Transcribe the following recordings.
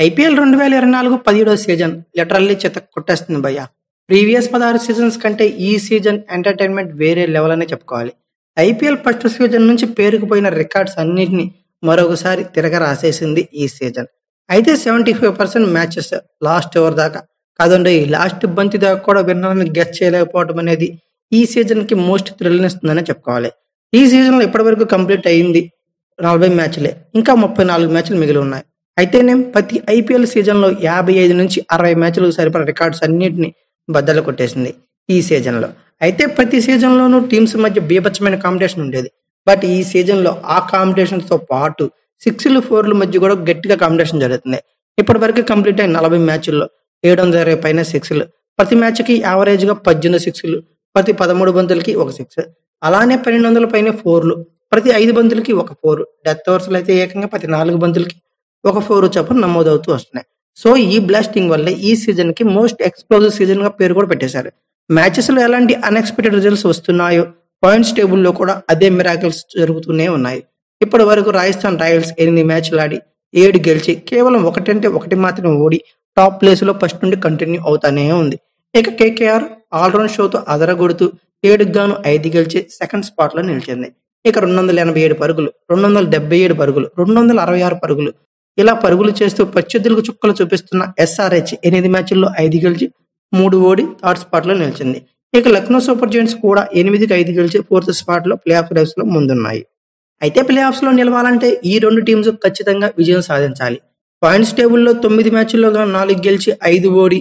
IPL 2024 17వ season literally చెత్త కొట్టేస్తుంది భయ్య. ప్రీవియస్ 16 సీజన్స్ కంటే ఈ సీజన్ ఎంటర్టైన్మెంట్ వేరే లెవెల్ అనే చెప్పుకోవాలి. ఐపీఎల్ ఫస్ట్ సీజన్ నుంచి పేరుకుపోయిన రికార్డ్స్ అన్నింటినీ మరొకసారి తిరగ రాసేసింది ఈ సీజన్. అయితే 75% మ్యాచెస్ లాస్ట్ ఓవర్ దాకా కాదండి, లాస్ట్ బంతి దాకా కూడా విన్నర్ని గెస్ చేయలేకపోవడం అనేది ఈ సీజన్ కి మోస్ట్ థ్రిల్ ఇస్తుందనే చెప్పుకోవాలి. ఈ సీజన్ లో ఇప్పటివరకు కంప్లీట్ అయింది 40 మ్యాచ్లే, ఇంకా 34 మ్యాచ్లు మిగిలి ఉన్నాయి. అయితేనే ప్రతి ఐపీఎల్ సీజన్ లో 55 నుంచి 60 మ్యాచ్లకు సరిపడా రికార్డ్స్ అన్నింటినీ బద్దలు కొట్టేసింది ఈ సీజన్ లో. అయితే ప్రతి సీజన్ లోనూ టీమ్స్ మధ్య బీభత్సమైన కాంపిటీషన్ ఉండేది. బట్ ఈ సీజన్ లో ఆ కాంపిటీషన్ తో పాటు 6లు 4ల మధ్య కూడా గట్టిగా కాంపిటీషన్ జరుగుతుంది. ఇప్పటి వరకు కంప్లీట్ అయిన 40 మ్యాచ్ల్లో 720 పైన 6లు, ప్రతి మ్యాచ్ కి యావరేజ్ గా 18 6లు, ప్రతి 13 బంతులకి ఒక 6, అలానే 1200 పైన 4లు, ప్రతి 5 బంతులకి ఒక 4, డెత్ ఓవర్స్ అయితే ఏకంగా ప్రతి 4 బంతులకి ఒక 4 చొప్పున నమోదవుతూ వస్తున్నాయి. సో ఈ బ్లాస్టింగ్ వల్లే ఈ సీజన్ కి మోస్ట్ ఎక్స్ప్లోజివ్ సీజన్ గా పేరు కూడా పెట్టేశారు. మ్యాచెస్ లో ఎలాంటి అన్ఎక్స్పెక్టెడ్ రిజల్ట్స్ వస్తున్నాయో పాయింట్స్ టేబుల్లో కూడా అదే మిరాకిల్స్ జరుగుతూనే ఉన్నాయి. ఇప్పటి వరకు రాజస్థాన్ రాయల్స్ 8 మ్యాచ్లు ఆడి 7 గెలిచి కేవలం ఒకటంటే ఒకటి మాత్రం ఓడి టాప్ ప్లేస్ లో ఫస్ట్ నుండి కంటిన్యూ అవుతానే ఉంది. ఇక కేకేఆర్ ఆల్రౌండ్ షోతో అదరగొడుతూ 7కు గాను 5 గెలిచి సెకండ్ స్పాట్ లో నిలిచింది. ఇక 287 పరుగులు, 277 పరుగులు, 266 పరుగులు ఇలా పరుగులు చేస్తూ ప్రత్యర్థులకు చుక్కలు చూపిస్తున్న ఎస్ఆర్హెచ్ 8 మ్యాచ్ల్లో 5 గెలిచి 3 ఓడి థర్డ్ స్పాట్ లో నిలిచింది. ఇక లక్నో సూపర్ జెయింట్స్ కూడా 8కి 5 గెలిచి ఫోర్త్ స్పాట్ లో ప్లే ఆఫ్ రేస్ లో ముందున్నాయి. అయితే ప్లే ఆఫ్స్ లో నిలవాలంటే ఈ రెండు టీమ్స్ ఖచ్చితంగా విజయం సాధించాలి. పాయింట్స్ టేబుల్లో 9 మ్యాచ్ల్లో 4 గెలిచి 5 ఓడి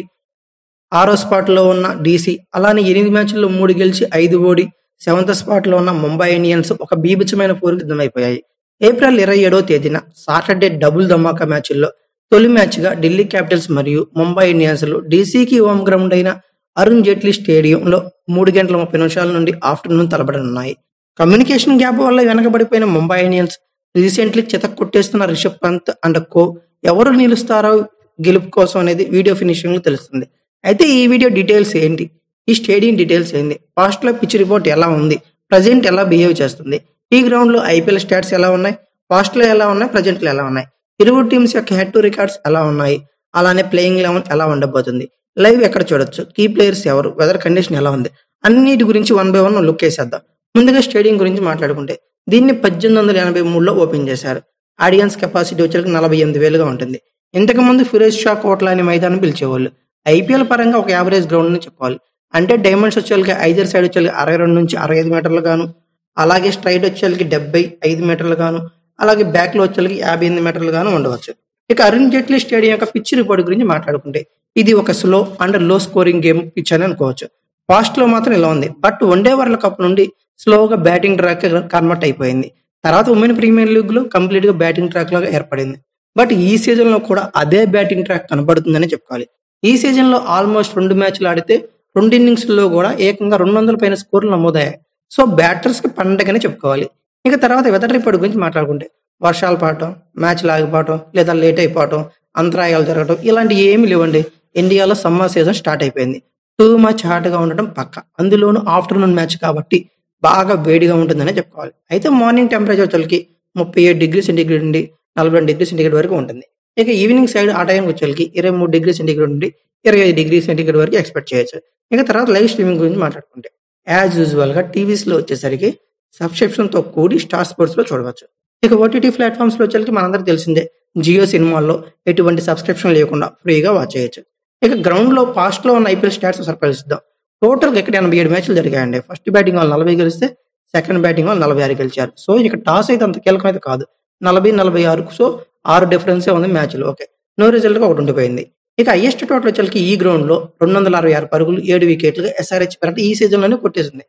6వ స్పాట్ లో ఉన్న డీసీ, అలానే 8 మ్యాచ్ల్లో 3 గెలిచి 5 ఓడి 7th స్పాట్ లో ఉన్న ముంబై ఇండియన్స్ ఒక బీభత్సమైన పోరుకు సిద్ధమైపోయాయి. ఏప్రిల్ 27వ తేదీన సాటర్డే డబుల్ ధమాకా మ్యాచ్ల్లో తొలి మ్యాచ్ గా ఢిల్లీ క్యాపిటల్స్ మరియు ముంబై ఇండియన్స్ లో డీసీకి హోమ్ గ్రౌండ్ అయిన అరుణ్ జైట్లీ స్టేడియంలో 3 గంటల 30 నిమిషాల నుండి ఆఫ్టర్నూన్ తలపడనున్నాయి. కమ్యూనికేషన్ గ్యాప్ వల్ల వెనకబడిపోయిన ముంబై ఇండియన్స్, రీసెంట్లీ చితక్ కొట్టేస్తున్న రిషబ్ పంత్ అండ్ కో ఎవరు నిలుస్తారో గెలుపు కోసం అనేది వీడియో ఫినిషింగ్ లో తెలుస్తుంది. అయితే ఈ వీడియో డీటెయిల్స్ ఏంటి, ఈ స్టేడియం డీటెయిల్స్ ఏంటి, పాస్ట్ లో పిచ్ రిపోర్ట్ ఎలా ఉంది, ప్రజెంట్ ఎలా బిహేవ్ చేస్తుంది, ఈ గ్రౌండ్ లో ఐపీఎల్ స్టాట్స్ ఎలా ఉన్నాయి, పాస్ట్ లో ఎలా ఉన్నాయి, ప్రజెంట్ లో ఎలా ఉన్నాయి, ఇరు టీమ్స్ యొక్క హెడ్ టు రికార్డ్స్ ఎలా ఉన్నాయి, అలానే ప్లేయింగ్ 11 ఎలా ఉండబోతుంది, లైవ్ ఎక్కడ చూడొచ్చు, కీ ప్లేయర్స్ ఎవరు, వెదర్ కండిషన్ ఎలా ఉంది, అన్నిటి గురించి 1 by 1 లుక్ వేసేద్దాం. ముందుగా స్టేడియం గురించి మాట్లాడుకుంటే దీన్ని 1883లో ఓపెన్ చేశారు. ఆడియన్స్ కెపాసిటీ వచ్చేసరికి 48,000గా ఉంటుంది. ఇంతకు ముందు ఫిరోజ్ షా కోట్లా అనే మైదానం పిలిచేవాళ్ళు. ఐపీఎల్ పరంగా ఒక యావరేజ్ గ్రౌండ్ అని చెప్పుకోవాలి. అంటే డైమండ్స్ వచ్చేసరికి ఐదర్ సైడ్ వచ్చేసరికి 62 నుంచి 65 మీటర్లు గాను, అలాగే స్ట్రైట్ వచ్చేసరికి 75 మీటర్లు గాను, అలాగే బ్యాక్ లో వచ్చేసరికి 58 మీటర్లు గాను ఉండవచ్చు. ఇక అరుణ్ జైట్లీ స్టేడియం యొక్క పిచ్ రిపోర్ట్ గురించి మాట్లాడుకుంటే ఇది ఒక స్లో అండ్ లో స్కోరింగ్ గేమ్ పిచ్ అని అనుకోవచ్చు. ఫాస్ట్ లో మాత్రం ఇలా ఉంది. బట్ వన్డే వరల్డ్ కప్ నుండి స్లోగా బ్యాటింగ్ ట్రాక్ కన్వర్ట్ అయిపోయింది. తర్వాత ఉమెన్ ప్రీమియర్ లీగ్ లో కంప్లీట్ గా బ్యాటింగ్ ట్రాక్ లాగా ఏర్పడింది. బట్ ఈ సీజన్ లో కూడా అదే బ్యాటింగ్ ట్రాక్ కనబడుతుందని చెప్పుకోవాలి. ఈ సీజన్ లో ఆల్మోస్ట్ 2 మ్యాచ్లు ఆడితే 2 ఇన్నింగ్స్ లో కూడా ఏకంగా 200 పైన స్కోర్లు నమోదయ్యాయి. సో బ్యాటర్స్ కి పండగనే చెప్పుకోవాలి. ఇక తర్వాత వెదర్ రిపోర్ట్ గురించి మాట్లాడుకుంటే వర్షాలు పడటం, మ్యాచ్లు ఆగిపోవటం, లేదా లేట్ అయిపోవటం, అంతరాయాలు జరగడం ఇలాంటి ఏమి లేవండి. ఇండియాలో సమ్మర్ సీజన్ స్టార్ట్ అయిపోయింది. 2 మచ్ హాట్ గా ఉండటం పక్క, అందులోనూ ఆఫ్టర్నూన్ మ్యాచ్ కాబట్టి బాగా వేడిగా ఉంటుందనే చెప్పుకోవాలి. అయితే మార్నింగ్ టెంపరేచర్ వచ్చేసరికి 37 డిగ్రీ సెంటీగ్రేడ్ నుండి 42 డిగ్రీ సెంటీగ్రేడ్ వరకు ఉంటుంది. ఇక ఈవినింగ్ సైడ్ ఆ టైంకి వచ్చేసరికి 23 డిగ్రీ సెంటీగ్రేడ్ నుండి 25 డిగ్రీ సెంటీగ్రేడ్ వరకు ఎక్స్పెక్ట్ చేయొచ్చు. ఇక తర్వాత లైవ్ స్ట్రీమింగ్ గురించి మాట్లాడుకుంటే యాజ్ యూజువల్ గా టీవీస్ లో వచ్చేసరికి సబ్స్క్రిప్షన్ తో కూడి స్టార్ స్పోర్ట్స్ లో చూడవచ్చు. ఇక ఓటీటీ ప్లాట్ఫామ్స్ లో వచ్చేసరికి మనందరికి తెలిసిందే జియో సినిమాల్లో ఎటువంటి సబ్స్క్రిప్షన్ లేకుండా ఫ్రీగా వాచ్ చేయొచ్చు. ఇక గ్రౌండ్ లో పాస్ట్ లో ఉన్న ఐపీఎల్ స్టాట్స్ పరిశీలిద్దాం. టోటల్ గా ఇక్కడ 87 మ్యాచ్లు జరిగాయండి. ఫస్ట్ బ్యాటింగ్ వాళ్ళు 40 గెలిస్తే సెకండ్ బ్యాటింగ్ వాళ్ళు 46 గెలిచారు. సో ఇక టాస్ అయితే అంత కీలకం అయితే కాదు. 40-46, సో 6 డిఫరెన్సే ఉంది మ్యాచ్లు. ఓకే, నో రిజల్ట్ గా ఒకటి ఉండిపోయింది. ఇక హైయెస్ట్ టోటల్ వచ్చేసరికి ఈ గ్రౌండ్ లో 266 పరుగులు 7 వికెట్లుగా ఎస్ఆర్హెచ్ పెరట్ ఈ సీజన్ లోనే కొట్టేసింది.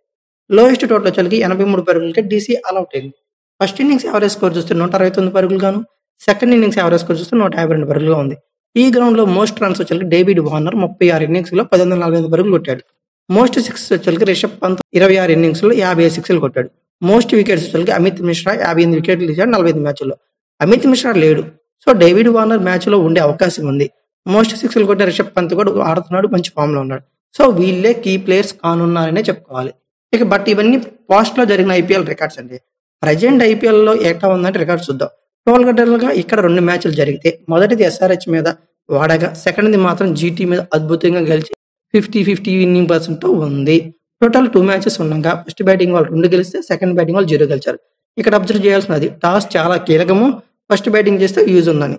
లోయెస్ట్ టోటల్ వచ్చేసరికి 83 పరుగులకి డీసీ ఆల్అౌట్ అయింది. ఫస్ట్ ఇన్నింగ్స్ యావరేజ్ స్కోర్ చూస్తే 169 పరుగులు గాను, సెకండ్ ఇన్నింగ్స్ యావరేజ్ స్కోర్ చూస్తే 152 పరుగులుగా ఉంది. ఈ గ్రౌండ్ లో మోస్ట్ రన్స్ వచ్చేసరికి డేవిడ్ వార్నర్ 36 ఇన్నింగ్స్ లో 145 పరుగులు కొట్టాడు. మోస్ట్ సిక్స్ వచ్చేసరికి రిషబ్ పంత్ 26 ఇన్నింగ్స్ లో 55 సిక్స్లు కొట్టాడు. మోస్ట్ వికెట్స్ వచ్చేసరికి అమిత్ మిశ్రా 58 వికెట్లు తీశాడు 45 మ్యాచ్ల్లో. అమిత్ మిశ్రా లేడు, సో డేవిడ్ వార్నర్ మ్యాచ్ లో ఉండే అవకాశం ఉంది. మోస్ట్ సిక్స్లు కొట్టే రిషబ్ పంత్ కూడా ఆడుతున్నాడు, మంచి ఫామ్ లో ఉన్నాడు. సో వీళ్ళే కీ ప్లేయర్స్ కానున్నారనే చెప్పుకోవాలి. ఇక బట్ ఇవన్నీ పాస్ట్ లో జరిగిన ఐపీఎల్ రికార్డ్స్ అండి. ప్రజెంట్ ఐపీఎల్ లో ఎట్లా ఉందంటే రికార్డ్స్ చూద్దాం. టోటల్‌గా ఇక్కడ 2 మ్యాచ్‌లు జరిగితే మొదటిది ఎస్ఆర్‌హెచ్ మీద వాడగా, సెకండ్‌ది మాత్రం జీటీ మీద అద్భుతంగా గెలిచి 50-50 విన్నింగ్ పర్సెంట్‌తో ఉంది. టోటల్ 2 మ్యాచెస్ ఉండగా ఫస్ట్ బ్యాటింగ్ వాళ్ళు 2 గెలిస్తే, సెకండ్ బ్యాటింగ్ వాళ్ళు 0 గెలిచారు. ఇక్కడ అబ్జర్వ్ చేయాల్సినది టాస్ చాలా కీలకము. ఫస్ట్ బ్యాటింగ్ చేస్తే యూజ్ ఉందని.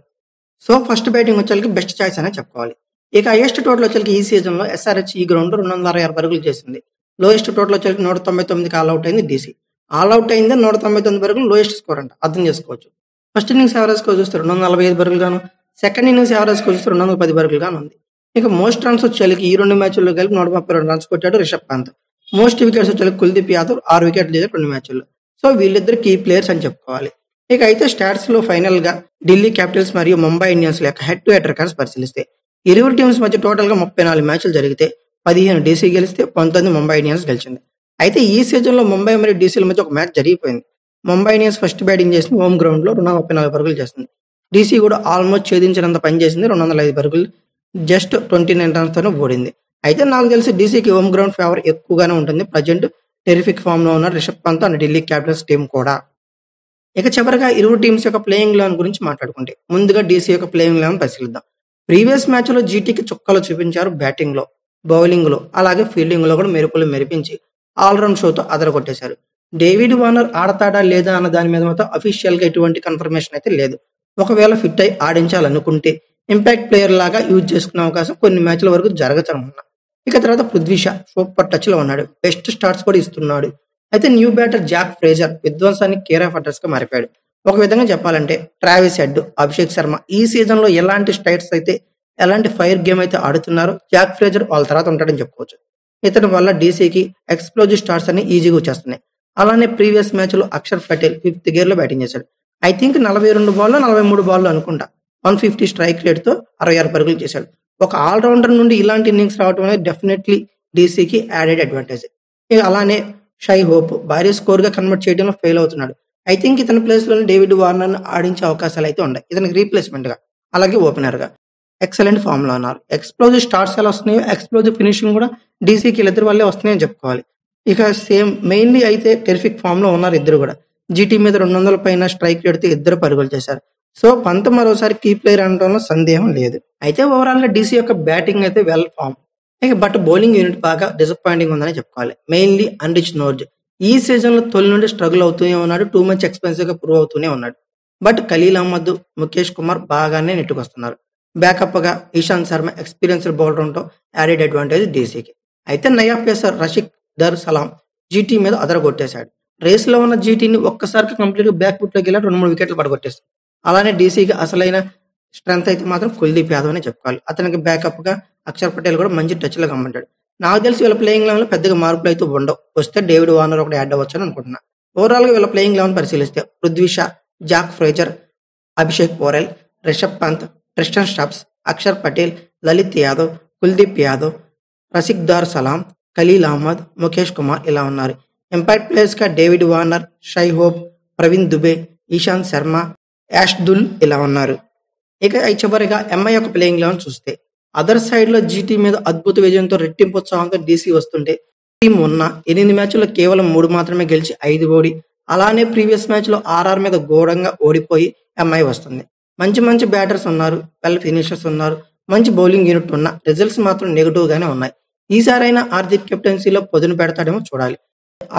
సో, ఫస్ట్ బ్యాటింగ్ వచ్చేసరికి బెస్ట్ చాయిస్ అనే చెప్పుకోవాలి. ఇక హైయెస్ట్ టోటల్ వచ్చేసరికి ఈ సీజన్‌లో ఎస్ఆర్‌హెచ్ ఈ గ్రౌండ్‌లో 266 పరుగులు చేసింది. లోయెస్ట్ టోటల్ వచ్చేసరికి 199కి ఆల్ అవుట్ అయింది డీసీ. ఆల్ అవుట్ అయింది 199 పరుగులు లోయెస్ట్ స్కోర్ అంట. అర్థం చేసుకోవచ్చు. ఫస్ట్ ఇన్నింగ్స్ యావరేజ్ స్కోర్ చూస్తే 245 పరుగులు గాను, సెకండ్ ఇన్నింగ్స్ యావరేజ్ స్కోర్ చూస్తే 210 పరుగులు గాను ఉంది. ఇక మోస్ట్ రన్స్ వచ్చేసరికి ఈ 2 మ్యాచ్‌ల్లో కలిపి 132 రన్స్ కొట్టాడు రిషబ్ పంత్. మోస్ట్ వికెట్స్ వచ్చేసరికి కుల్దీప్ యాదవ్ 6 వికెట్లు తీశాడు 2 మ్యాచ్‌ల్లో. సో, వీళ్ళిద్దరు కీ ప్లేయర్స్ అని చెప్పుకోవాలి. ఇక అయితే స్టాట్స్‌లో ఫైనల్‌గా ఢిల్లీ క్యాపిటల్స్ మరియు ముంబై ఇండియన్స్ యొక్క హెడ్ టు హెడ్ రికార్డ్స్ పరిశీలిస్తే ఇరువురు టీమ్స్ మధ్య టోటల్‌గా 34 మ్యాచ్‌లు జరిగితే 15 డీసీ గెలిస్తే 19 ముంబై ఇండియన్స్ గెలిచింది. అయితే ఈ సీజన్‌లో ముంబై మరియు డీసీల మధ్య ఒక మ్యాచ్ జరిగిపోయింది. ముంబై ఇండియన్స్ ఫస్ట్ బ్యాటింగ్ చేసింది హోమ్ గ్రౌండ్‌లో 234 పరుగులు చేసింది. డీసీ కూడా ఆల్మోస్ట్ ఛేదించినంత పని చేసింది 205 పరుగులు జస్ట్ 29 రన్స్‌తోనే ఓడింది. అయితే నాకు తెలిసి డీసీకి హోమ్ గ్రౌండ్ ఫేవర్ ఎక్కువగానే ఉంటుంది. ప్రెజెంట్ టెరిఫిక్ ఫామ్‌లో ఉన్న Rishabh Pant and Delhi Capitals team కూడా. ఇక చివరగా ఇరువురు టీమ్స్ యొక్క ప్లేయింగ్ లెవెన్ గురించి మాట్లాడుకుంటే ముందుగా డీసీ యొక్క ప్లేయింగ్ లెవెన్ పరిశీలిద్దాం. ప్రీవియస్ మ్యాచ్‌లో జీటీకి చుక్కలు చూపించారు బ్యాటింగ్‌లో, బౌలింగ్‌లో, అలాగే ఫీల్డింగ్‌లో కూడా మెరుపులు మెరిపించి ఆల్రౌండ్ షోతో అదరగొట్టేశారు. డేవిడ్ వార్నర్ ఆడతాడా లేదా అన్న దాని మీద మాత్రం అఫీషియల్‌గా ఎటువంటి కన్ఫర్మేషన్ అయితే లేదు. ఒకవేళ ఫిట్ అయి ఆడించాలనుకుంటే ఇంపాక్ట్ ప్లేయర్ లాగా యూజ్ చేసుకునే అవకాశం కొన్ని మ్యాచ్‌ల వరకు జరగనున్నాయి. ఇక తర్వాత పృథ్వీ షా సూపర్ టచ్‌లో ఉన్నాడు. బెస్ట్ స్టార్ట్స్ కూడా ఇస్తున్నాడు. అయితే న్యూ బ్యాటర్ జాక్ ఫ్రేజర్ విధ్వంసానికి కేర్ ఆఫ్ అడ్రస్‌గా మారిపోయాడు. ఒక విధంగా చెప్పాలంటే ట్రావిస్ హెడ్, అభిషేక్ శర్మ ఈ సీజన్‌లో ఎలాంటి స్టైట్స్ అయితే, ఎలాంటి ఫైర్ గేమ్ అయితే ఆడుతున్నారో జాక్ ఫ్రేజర్ వాళ్ళ తర్వాత ఉంటాడని చెప్పుకోవచ్చు. ఇతని వల్ల డీసీకి ఎక్స్‌ప్లోజివ్ స్టార్ట్స్ అన్ని ఈజీగా వచ్చేస్తున్నాయి. అలానే ప్రీవియస్ మ్యాచ్‌లో అక్షర్ పటేల్ 5th గేర్‌లో బ్యాటింగ్ చేశాడు. ఐ థింక్ 42 బాల్‌లో 43 బాల్‌లో అనుకుంటా 150 స్ట్రైక్ రేట్‌తో 66 పరుగులు చేశాడు. ఒక ఆల్ రౌండర్ నుండి ఇలాంటి ఇన్నింగ్స్ రావడం అనేది డెఫినెట్లీ డీసీకి యాడెడ్ అడ్వాంటేజ్. ఇక అలానే షై హోప్ భారీ స్కోర్‌గా కన్వర్ట్ చేయడంలో ఫెయిల్ అవుతున్నాడు. ఐ థింక్ ఇతని ప్లేస్‌లోనే డేవిడ్ వార్నర్‌ని ఆడించే అవకాశాలు అయితే ఉన్నాయి. ఇతనికి రీప్లేస్‌మెంట్‌గా, అలాగే ఓపెనర్‌గా. ఎక్సలెంట్ ఫామ్‌లో ఉన్నారు. ఎక్స్‌ప్లోజివ్ స్టార్ట్స్ ఎలా వస్తున్నాయో ఎక్స్‌ప్లోజివ్ ఫినిషింగ్ కూడా డీసీకి వీళ్ళిద్దరి వల్లే వస్తున్నాయని చెప్పుకోవాలి. ఇక సేమ్ మెయిన్‌లీ అయితే టెరిఫిక్ ఫామ్‌లో ఉన్నారు ఇద్దరు కూడా. జీటీ మీద 200 పైన స్ట్రైక్ రేట్‌తో ఇద్దరు పరుగులు చేశారు. సో, పంత్ మరోసారి కీ ప్లేయర్ అనడంలో సందేహం లేదు. అయితే ఓవరాల్‌గా డీసీ యొక్క బ్యాటింగ్ అయితే వెల్ ఫామ్. ఇక బట్ బౌలింగ్ యూనిట్ బాగా డిసప్పాయింటింగ్ ఉందని చెప్పుకోవాలి. మెయిన్‌లీ అన్రిచ్ నోర్జ్ ఈ సీజన్‌లో తొలి నుండి స్ట్రగుల్ అవుతూనే ఉన్నాడు. టూ మచ్ ఎక్స్‌పెన్సివ్‌గా ప్రూవ్ అవుతూనే ఉన్నాడు. బట్ ఖలీల్ అహ్మద్, ముఖేష్ కుమార్ బాగానే నెట్టుకొస్తున్నారు. బ్యాకప్‌గా ఇషాంత్ శర్మ ఎక్స్‌పీరియన్స్డ్ బౌలర్ ఉండటం యాడెడ్ అడ్వాంటేజ్ డీసీకి. అయితే నయా పేసర్ రషీద్ దర్ సలాం జీటీ మీద అదరగొట్టేశాడు. రేస్‌లో ఉన్న జీటీని ఒక్కసారిగా కంప్లీట్‌గా బ్యాక్ ఫుట్‌లోకి వెళ్ళి 2, 3 వికెట్లు పడగొట్టేశాడు. అలానే డీసీకి అసలైన స్ట్రెంత్ అయితే మాత్రం కుల్దీప్ యాదవ్ అనే చెప్పుకోవాలి. అతనికి బ్యాకప్‌గా అక్షర్ పటేల్ కూడా మంచి టచ్‌లో కమ్మంటాడు. నాకు తెలిసి వీళ్ళ ప్లేయింగ్ లెవెన్‌లో పెద్దగా మార్పులు అయితే ఉండవు. వస్తే డేవిడ్ వార్నర్ ఒకటి యాడ్ అవ్వచ్చని అనుకుంటున్నా. ఓవరాల్‌గా వీళ్ళ ప్లేయింగ్ లెవెన్ పరిశీలిస్తే Prithvi Shah, Jack Fraser, Abhishek Porel, Rishabh Pant, Tristan Stubbs, Axar Patel, Lalit Yadav, Kuldeep Yadav, Rashid Dar సలాం, ఖలీల్ అహ్మద్, ముఖేష్ కుమార్ ఇలా ఉన్నారు. Impact ప్లేయర్స్‌గా David Warner, Shai Hope, Praveen Dubey, Ishant Sharma, యాష్దుల్ ఇలా ఉన్నారు. ఇక చివరిగా ఎంఐ యొక్క ప్లేయింగ్ లెవెన్ చూస్తే అదర్ సైడ్ లో జీటీ మీద అద్భుత విజయంతో రెట్టింపు ఉత్సాహంతో డీసీ వస్తుంటే టీం ఉన్న 8 మ్యాచ్ల్లో కేవలం 3 మాత్రమే గెలిచి 5 ఓడి, అలానే ప్రీవియస్ మ్యాచ్ లో ఆర్ఆర్ మీద ఘోరంగా ఓడిపోయి ఎంఐ వస్తుంది. మంచి మంచి బ్యాటర్స్ ఉన్నారు, వెల్ ఫినిషర్స్ ఉన్నారు, మంచి బౌలింగ్ యూనిట్ ఉన్న రిజల్ట్స్ మాత్రం నెగిటివ్ గానే ఉన్నాయి. ఈసారైనా హార్దిక్ కెప్టెన్సీలో పొదును పెడతాడేమో చూడాలి.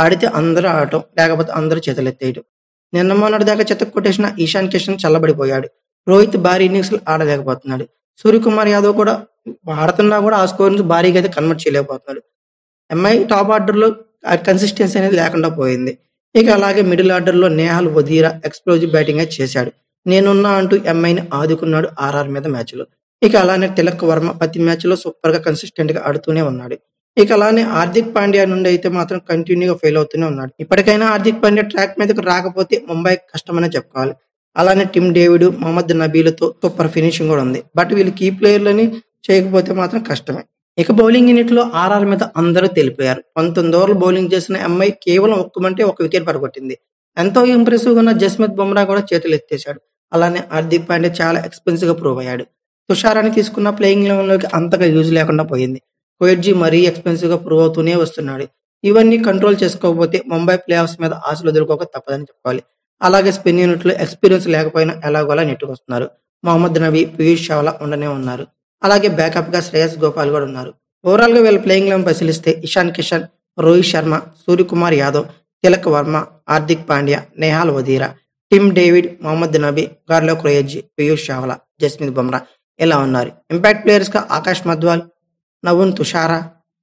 ఆడితే అందరూ ఆడటం, లేకపోతే అందరూ చేతులెత్తేయడం. నిన్న మొన్నటి దాకా చెత్త కొట్టేసిన ఇషాన్ కిషన్ చల్లబడిపోయాడు. రోహిత్ భారీ ఇన్నింగ్స్ ఆడలేకపోతున్నాడు. సూర్యకుమార్ యాదవ్ కూడా ఆడుతున్నా కూడా ఆ స్కోర్ నుంచి భారీగా అయితే కన్వర్ట్ చేయలేకపోతున్నాడు. ఎంఐ టాప్ ఆర్డర్ లో కన్సిస్టెన్సీ అనేది లేకుండా పోయింది. ఇక అలాగే మిడిల్ ఆర్డర్ లో నేహాల్ వదీరా ఎక్స్ప్లోజివ్ బ్యాటింగ్ అయితే చేశాడు. నేనున్నా అంటూ ఎంఐని ఆదుకున్నాడు ఆర్ఆర్ మీద మ్యాచ్ లో. ఇక అలానే తిలక్ వర్మ ప్రతి మ్యాచ్ లో సూపర్ గా కన్సిస్టెంట్ గా ఆడుతూనే ఉన్నాడు. ఇక అలానే హార్దిక్ పాండ్యా నుండి అయితే మాత్రం కంటిన్యూగా ఫెయిల్ అవుతూనే ఉన్నాడు. ఇప్పటికైనా హార్దిక్ పాండ్యా ట్రాక్ మీదకి రాకపోతే ముంబై కష్టమనే చెప్పుకోవాలి. అలానే టిమ్ డేవిడ్, మొహమ్మద్ నబీలతో సూపర్ ఫినిషింగ్ కూడా ఉంది. బట్ వీళ్ళు కీ ప్లేయర్లని చేయకపోతే మాత్రం కష్టమే. ఇక బౌలింగ్ యూనిట్ లో ఆర్ఆర్ మీద అందరూ తెలిపారు. 19 ఓవర్లు బౌలింగ్ చేసిన ఎంఐ కేవలం ఒక వికెట్ పడగొట్టింది. ఎంతో ఇంప్రెసివ్ గా ఉన్న జస్మిత్ బుమ్రా కూడా చేతులు ఎత్తేశాడు. అలానే హార్దిక్ పాండ్యా చాలా ఎక్స్పెన్సివ్ గా ప్రూవ్ అయ్యాడు. తుషారాన్ని తీసుకున్న ప్లేయింగ్ లెవెన్ లోకి అంతగా యూజ్ లేకుండా పోయింది. కోయట్జీ మరీ ఎక్స్పెన్సివ్ గా ప్రూవ్ అవుతూనే వస్తున్నాడు. ఇవన్నీ కంట్రోల్ చేసుకోకపోతే ముంబై ప్లే ఆఫ్స్ మీద ఆశలు వదులుకోక తప్పదని చెప్పుకోవాలి. అలాగే స్పిన్ యూనిట్లో ఎక్స్పీరియన్స్ లేకపోయినా ఎలాగోలా నెట్టుకొస్తున్నారు. మొహమ్మద్ నబీ, పీయూష్ చావ్లా ఉండనే ఉన్నారు. అలాగే బ్యాకప్గా శ్రేయస్ గోపాల్ కూడా ఉన్నారు. ఓవరాల్గా వీళ్ళ ప్లేయింగ్ లెవెన్ పరిశీలిస్తే ఇషాన్ కిషన్, రోహిత్ శర్మ, సూర్యకుమార్ యాదవ్, తిలక్ వర్మ, హార్దిక్ పాండ్యా, నెహాల్ వధీరా, టిమ్ డేవిడ్, మొహమ్మద్ నబీ, గార్లో క్రోయెజ్జీ, పీయూష్ చావ్లా, జస్ప్రీత్ బుమ్రా ఇలా ఉన్నారు. ఇంపాక్ట్ ప్లేయర్స్గా ఆకాష్ మధ్వాల్, నవూన్ తుషారా,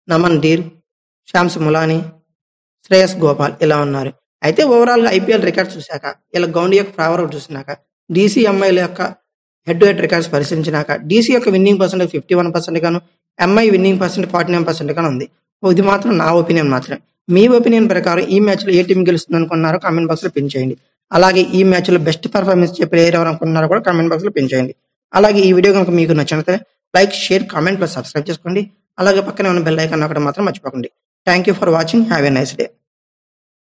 నమన్ డీర్, శామ్స్ ములానీ, శ్రేయస్ గోపాల్ ఇలా ఉన్నారు. అయితే ఓవరాల్గా ఐపీఎల్ రికార్డ్స్ చూశాక, ఇలా గౌండీ యొక్క ఫేవర్ చూసినాక, డీసీఎంఐల యొక్క హెడ్ టు హెడ్ రికార్డ్స్ పరిశీలించినాక డీసీ యొక్క విన్నింగ్ పర్సెంటేజ్ 51% గాను, ఎంఐ విన్నింగ్ పర్సెంట్ 49% గాను ఉంది. ఇది మాత్రం నా ఒపీనియన్ మాత్రమే. మీ ఒపీనియన్ ప్రకారం ఈ మ్యాచ్లో ఏ టీం గెలుస్తుంది అనుకున్నారో కామెంట్ బాక్స్లో పిన్ చేయండి. అలాగే ఈ మ్యాచ్లో బెస్ట్ పర్ఫార్మెన్స్ ఇచ్చే ప్లేయర్ ఎవరు అనుకున్నారో కూడా కామెంట్ బాక్స్లో పిన్ చేయండి. అలాగే ఈ వీడియో కనుక మీకు నచ్చినట్లయితే like, share, comment plus subscribe చేసుకోండి. అలాగే పక్కనే ఉన్న బెల్ ఐకాన్ నొక్కడం మాత్రం మర్చిపోకండి. Thank you for watching. Have a nice day.